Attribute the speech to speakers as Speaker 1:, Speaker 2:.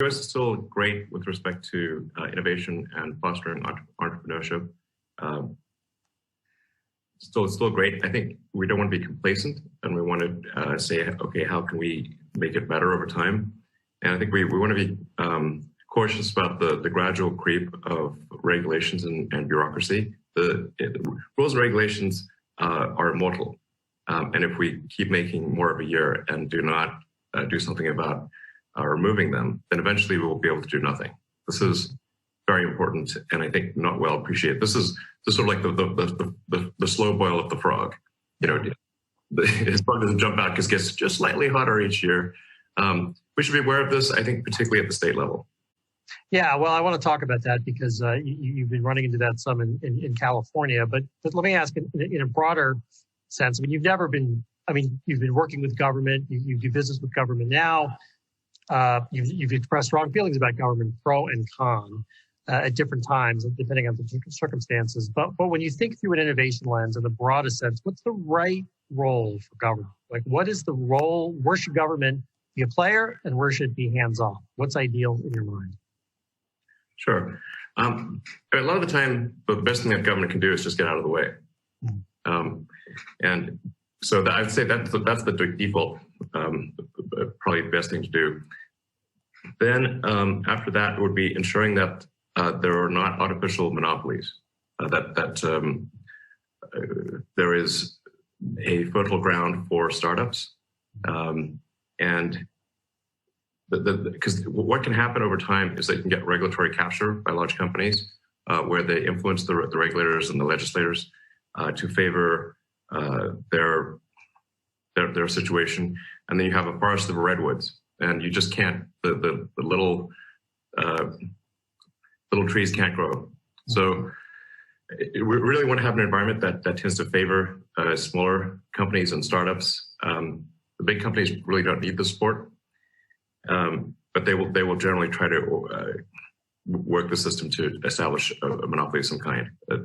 Speaker 1: US is still great with respect to innovation and fostering entrepreneurship. It's still great. I think we don't want to be complacent, and we want to say, okay, how can we make it better over time? And I think we want to be cautious about the gradual creep of regulations and bureaucracy. The rules and regulations are immortal. And if we keep making more of a year and do not do something about removing them, then eventually we will be able to do nothing. This is very important, and I think not well appreciated. This is sort of like the slow boil of the frog. You know, his frog doesn't jump out because it gets just slightly hotter each year. We should be aware of this, I think, particularly at the state level.
Speaker 2: Yeah, well, I want to talk about that because you've been running into that some in California. But let me ask in a broader sense. I mean, you've been working with government. You do business with government now. You've expressed strong feelings about government, pro and con, at different times, depending on the circumstances. But when you think through an innovation lens in the broadest sense, what's the right role for government? Like, what is the role? Where should government be a player, and where should it be hands-off? What's ideal in your mind?
Speaker 1: Sure. A lot of the time, the best thing that government can do is just get out of the way. And so I'd say that's the default, probably the best thing to do. Then after that would be ensuring that there are not artificial monopolies, that there is a fertile ground for startups. And because what can happen over time is that you can get regulatory capture by large companies where they influence the regulators and the legislators to favor their situation, and then you have a forest of redwoods, and you just can't. The little trees can't grow. So we really want to have an environment that tends to favor smaller companies and startups. The big companies really don't need the support, but they will generally try to work the system to establish a monopoly of some kind.